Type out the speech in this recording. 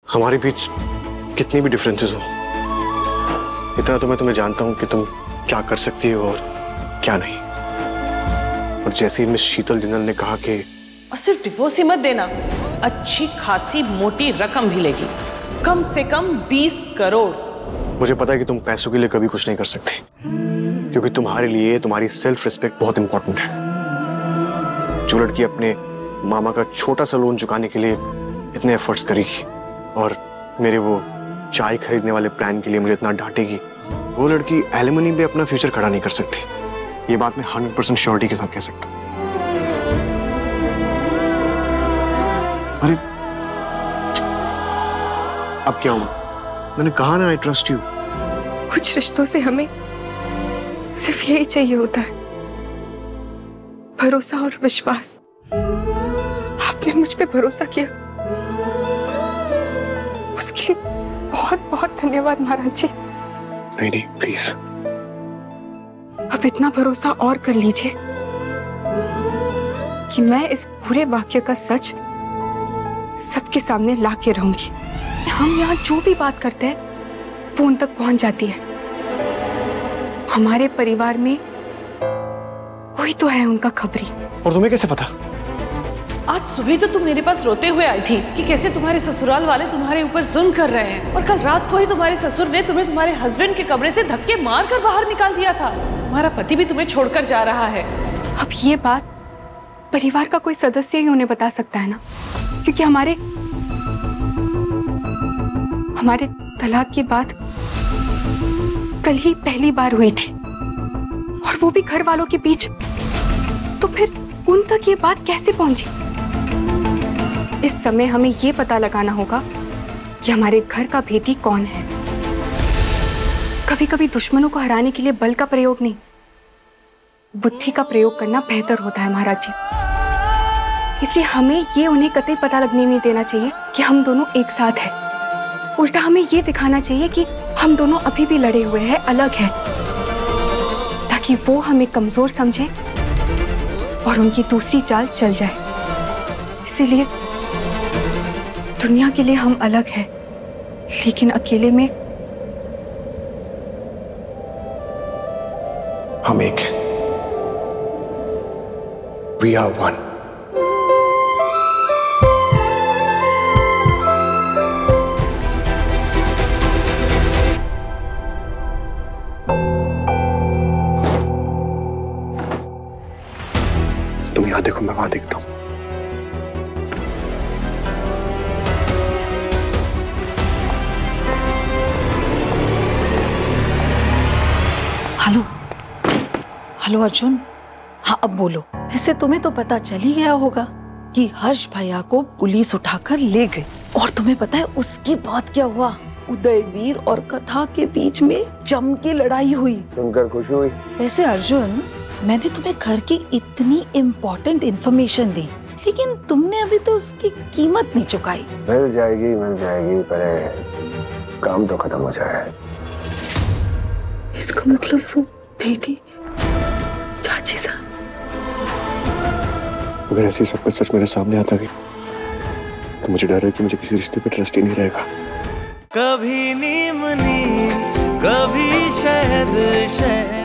हमारे बीच कितनी भी डिफरेंसेस हो, इतना तो मैं तुम्हें जानता हूं कि तुम क्या कर सकती हो और क्या नहीं। और जैसे ही मिस शीतल जिंदल ने कहा कि और सिर्फ डिवोर्स ही मत देना, अच्छी खासी मोटी रकम भी लेगी, कम से कम 20 करोड़। मुझे पता है कि तुम पैसों के लिए कभी कुछ नहीं कर सकती, क्योंकि तुम्हारे लिए तुम्हारी सेल्फ रिस्पेक्ट बहुत इंपॉर्टेंट है। जो लड़की अपने मामा का छोटा सा लोन चुकाने के लिए इतने एफर्ट्स करेगी और मेरे वो चाय खरीदने वाले प्लान के लिए मुझे इतना डांटेगी, वो लड़की एलिमनी पे अपना फ्यूचर खड़ा नहीं कर सकती। ये बात मैं 100% श्योरिटी के साथ कह सकता हूँ। अरे अब क्या हुआ? मैंने कहा ना, आई ट्रस्ट यू। कुछ रिश्तों से हमें सिर्फ यही चाहिए होता है, भरोसा और विश्वास। आपने मुझ पे भरोसा किया, उसके लिए बहुत बहुत धन्यवाद महाराज जी। नहीं प्लीज, अब इतना भरोसा और कर लीजिए कि मैं इस पूरे वाक्य का सच सबके सामने ला के रहूंगी। हम यहाँ जो भी बात करते हैं वो उन तक पहुंच जाती है। हमारे परिवार में कोई तो है उनका खबरी। और तुम्हें कैसे पता? आज सुबह तो तुम मेरे पास रोते हुए आई थी कि कैसे तुम्हारे ससुराल वाले तुम्हारे ऊपर जुल्म कर रहे हैं, और कल रात को ही तुम्हारे ससुर ने तुम्हें तुम्हारे हस्बैंड के कमरे से धक्के मारकर बाहर निकाल दिया था। तुम्हारा पति भी तुम्हें छोड़कर जा रहा है। अब ये बात परिवार का कोई सदस्य ही उन्हें बता सकता है ना, क्योंकि हमारे तलाक की बात कल ही पहली बार हुई थी, और वो भी घर वालों के बीच। तो फिर उन तक ये बात कैसे पहुंची? इस समय हमें ये पता लगाना होगा कि हमारे घर का भेदी कौन है। कभी कभी दुश्मनों को हराने के लिए बल का प्रयोग नहीं, बुद्धि का प्रयोग करना बेहतर होता है महाराज जी। इसलिए हमें ये उन्हें कतई पता लगने नहीं देना चाहिए कि हम दोनों एक साथ हैं। उल्टा हमें ये दिखाना चाहिए कि हम दोनों अभी भी लड़े हुए हैं, अलग हैं, ताकि वो हमें कमजोर समझें और उनकी दूसरी चाल चल जाए। इसीलिए दुनिया के लिए हम अलग हैं, लेकिन अकेले में हम एक हैं। We are one. तुम यहां देखो, मैं वहां देखता हूं। हेलो हेलो अर्जुन, हाँ अब बोलो। वैसे तुम्हें तो पता चल ही गया होगा कि हर्ष भैया को पुलिस उठाकर ले गई, और तुम्हें पता है उसके बाद क्या हुआ? उदयवीर और कथा के बीच में जम की लड़ाई हुई। सुनकर खुशी हुई। वैसे अर्जुन, मैंने तुम्हें घर की इतनी इम्पोर्टेंट इन्फॉर्मेशन दी, लेकिन तुमने अभी तो उसकी कीमत नहीं चुकाई। मिल जाएगी, पर काम तो खत्म हो जाए। इसका मतलब वो बेटी चाची साहब। अगर ऐसी सब कुछ सच मेरे सामने आता गया तो मुझे डर है कि मुझे किसी रिश्ते पे ट्रस्ट ही नहीं रहेगा। कभी नीम नीम, कभी शहद शहद।